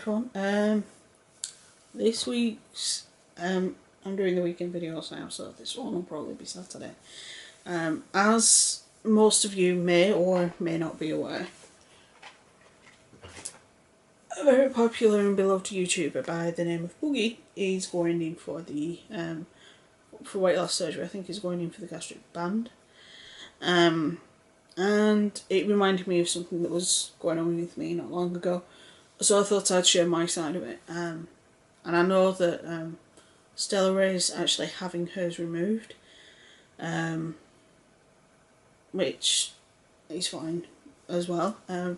everyone. This week's I'm doing the weekend videos now, so this one will probably be Saturday. As most of you may or may not be aware, a very popular and beloved YouTuber by the name of Boogie is going in for the for weight loss surgery. I think he's going in for the gastric band. And it reminded me of something that was going on with me not long ago, so I thought I'd share my side of it. And I know that Stella Ray is actually having hers removed, which is fine as well. I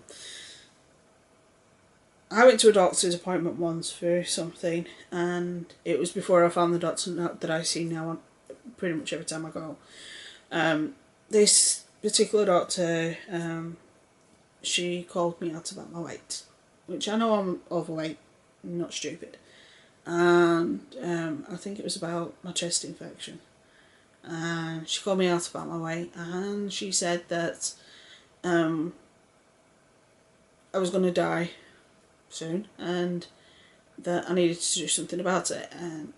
went to a doctor's appointment once for something, and it was before I found the doctor that I see now pretty much every time I go. This particular doctor, she called me out about my weight, which I know I'm overweight, I'm not stupid. And I think it was about my chest infection. And she called me out about my weight, and she said that I was going to die soon, and that I needed to do something about it. And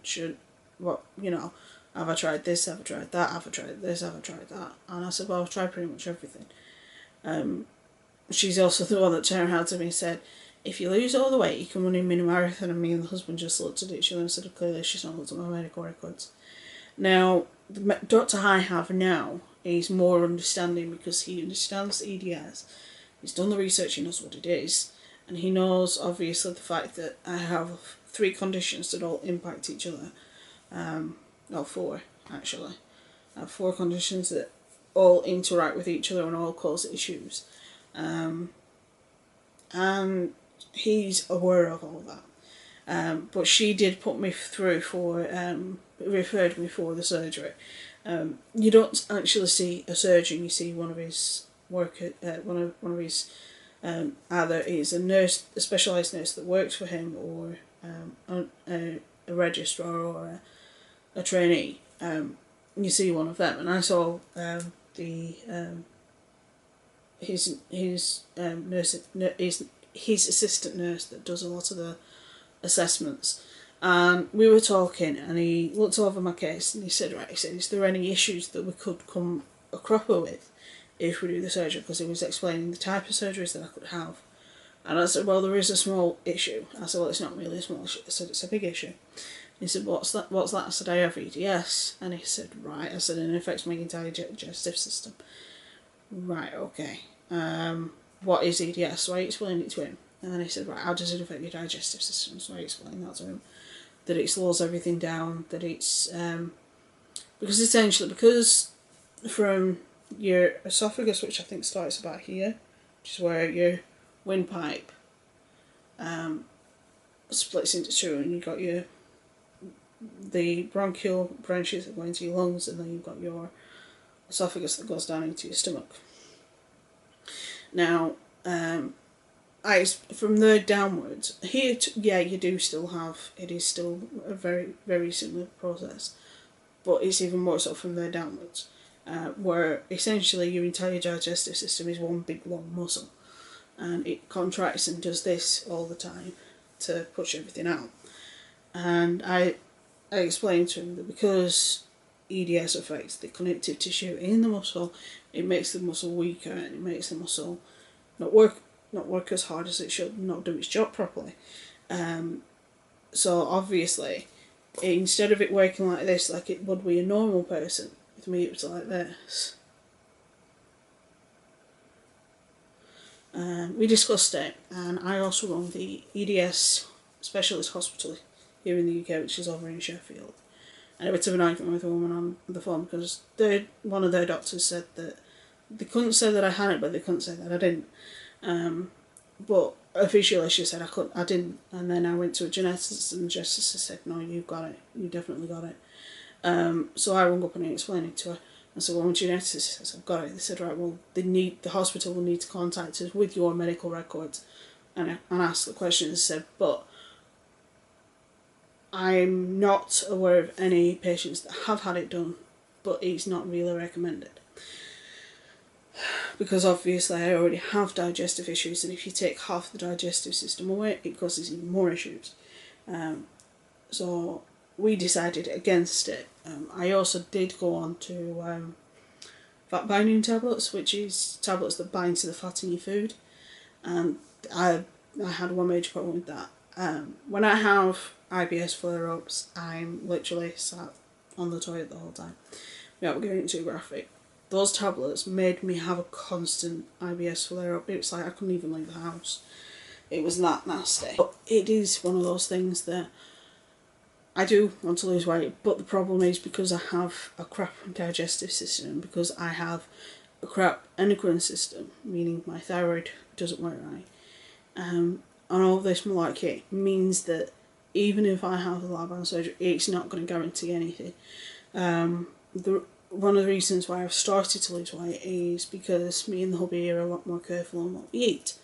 have I tried this, have I tried that, have I tried this, have I tried that? And I said, well, I've tried pretty much everything. She's also the one that turned around to me and said, if you lose all the weight, you can run a mini marathon. And me and the husband just looked at each other and said, clearly she's not looked at my medical records. Now, the doctor I have now is more understanding, because he understands EDS. He's done the research, he knows what it is, and he knows obviously the fact that I have 3 conditions that all impact each other. Well, 4 actually. I have 4 conditions that all interact with each other and all cause issues. And he's aware of all that. But she did put me through for, referred me for the surgery. You don't actually see a surgeon, you see one of his one of his either is a nurse, a specialised nurse that works for him, or a registrar or a trainee. You see one of them, and I saw his assistant nurse that does a lot of the assessments. And we were talking, and he looked over my case and he said, right, he said, is there any issues that we could come a cropper with if we do the surgery? Because he was explaining the type of surgeries that I could have. And I said, well, there is a small issue. I said, well, it's not really a small issue. I said, it's a big issue. He said, what's that? I said, I have EDS. And he said, right. I said, and it affects my entire digestive system. Right, okay. What is EDS? So I explained it to him. And then he said, right, how does it affect your digestive system? So I explained that to him. That it slows everything down, that it's, because from your esophagus, which I think starts about here, which is where your windpipe splits into 2, and you've got the bronchial branches that go into your lungs, and then you've got your esophagus that goes down into your stomach. Now, from there downwards, here, you do still have, it is still a very, very similar process, but it's even more so from there downwards, where essentially your entire digestive system is one big long muscle, and it contracts and does this all the time to push everything out. And I explained to him that because EDS affects the connective tissue in the muscle, it makes the muscle weaker, and it makes the muscle not work as hard as it should, not do its job properly. So obviously, instead of it working like this, like it would with a normal person, with me it was like this. We discussed it, and I also run the EDS specialist hospital here in the UK, which is over in Sheffield. And I had a bit of an argument with a woman on the phone, because one of their doctors said that they couldn't say that I had it, but they couldn't say that I didn't. But officially she said I didn't, and then I went to a geneticist, and the geneticist said, no, you've got it, you definitely got it. So I rung up and I explained it to her. I said, well, my geneticist says I've got it. They said, right, well, the hospital will need to contact us with your medical records and ask the questions. They said, but I'm not aware of any patients that have had it done, but it's not really recommended. because obviously I already have digestive issues, and if you take half the digestive system away, it causes even more issues. So we decided against it. I also did go on to fat binding tablets, which is tablets that bind to the fat in your food. And I had one major problem with that. When I have IBS flare-ups, I'm literally sat on the toilet the whole time. Without getting too graphic. Those tablets made me have a constant IBS flare-up. It's like I couldn't even leave the house. It was that nasty. But it is one of those things that I do want to lose weight, but the problem is because I have a crap digestive system, because I have a crap endocrine system, meaning my thyroid doesn't work right, and all this malarkey means that even if I have the lab surgery, it's not going to guarantee anything. One of the reasons why I've started to lose weight is because me and the hubby are a lot more careful on what we eat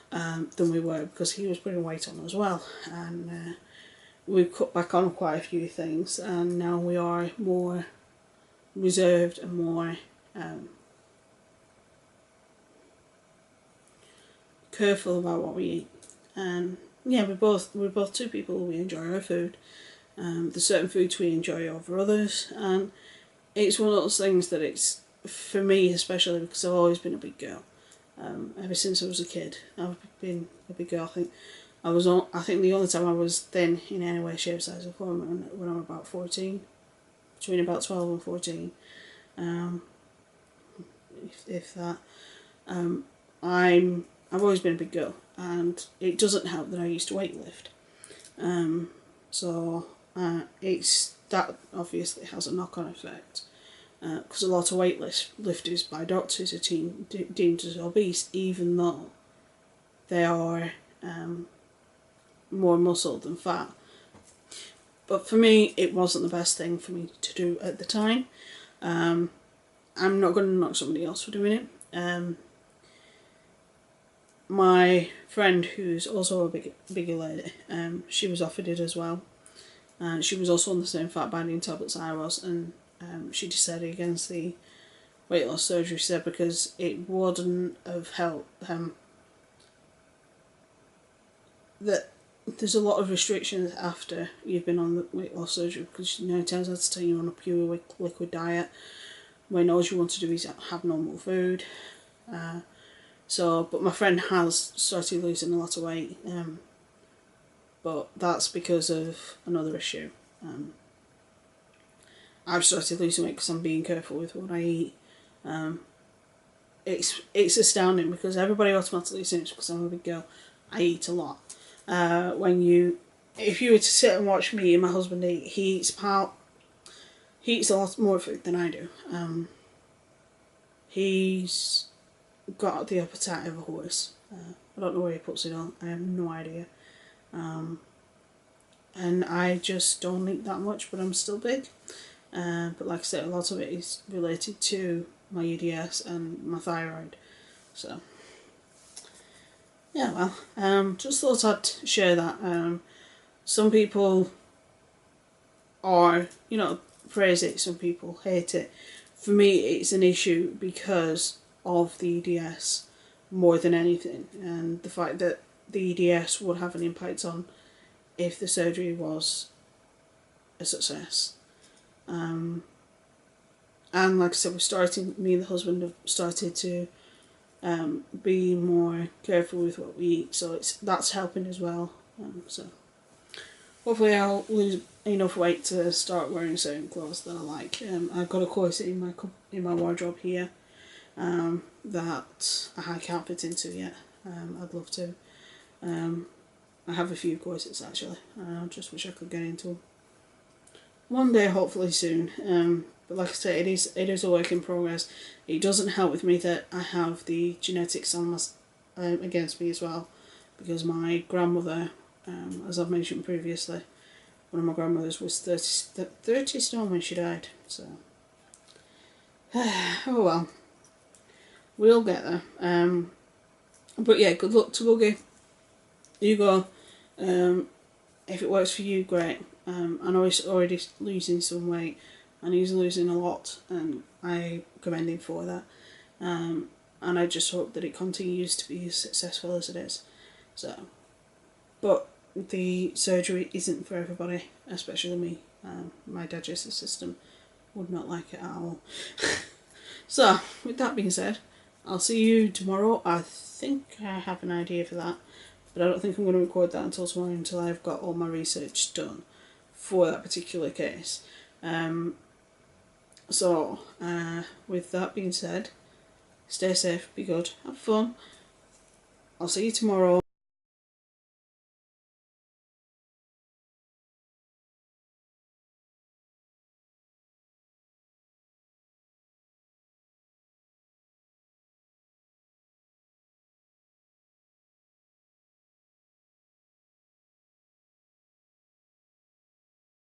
than we were, because he was putting weight on as well, and we've cut back on quite a few things, and now we are more reserved and more careful about what we eat. And yeah, we're both two people, we enjoy our food. There's certain foods we enjoy over others, and it's one of those things that it's, for me especially, because I've always been a big girl. Ever since I was a kid, I've been a big girl. I think the only time I was thin in any way, shape, size or form when I was about 14, between about 12 and 14, if that. I've always been a big girl, and it doesn't help that I used to weightlift. It's that obviously has a knock-on effect, because a lot of weightlifters by doctors are deemed as obese, even though they are more muscle than fat. But for me, it wasn't the best thing for me to do at the time. I'm not going to knock somebody else for doing it. My friend, who's also a bigger lady, she was offered it as well. She was also on the same fat binding tablets I was, and she decided against the weight loss surgery. She said because it wouldn't have helped that there's a lot of restrictions after you've been on the weight loss surgery, because 9 times out of 10 you're on a pure liquid diet when all you want to do is have normal food. But my friend has started losing a lot of weight, but that's because of another issue. I've started losing weight because I'm being careful with what I eat. It's astounding because everybody automatically thinks because I'm a big girl, I eat a lot. If you were to sit and watch me and my husband eat, he eats a lot more food than I do. He's got the appetite of a horse. I don't know where he puts it on. I have no idea. And I just don't eat that much, but I'm still big. But like I said, a lot of it is related to my EDS and my thyroid. So yeah, well, just thought I'd share that. Some people praise it, some people hate it. For me, it's an issue because of the EDS more than anything, and the fact that the EDS would have an impact on if the surgery was a success. And like I said, me and the husband have started to be more careful with what we eat, so that's helping as well. So hopefully I'll lose enough weight to start wearing certain clothes that I like. I've got a corset in my wardrobe here that I can't fit into yet. I'd love to. I have a few corsets actually. I just wish I could get into them one day, hopefully soon. But like I say, it is a work in progress. It doesn't help with me that I have the genetics against me as well, because my grandmother, as I've mentioned previously, one of my grandmothers was 30 stone when she died. So, oh well, we'll get there. But yeah, good luck to Buggy. You go. If it works for you, great. I know he's already losing some weight, and he's losing a lot, and I commend him for that. and I just hope that it continues to be as successful as it is. So, but the surgery isn't for everybody, especially me. My digestive system would not like it at all. So, with that being said, I'll see you tomorrow. I think I have an idea for that, but I don't think I'm going to record that until tomorrow, until I've got all my research done for that particular case. So, with that being said, stay safe, be good, have fun. I'll see you tomorrow.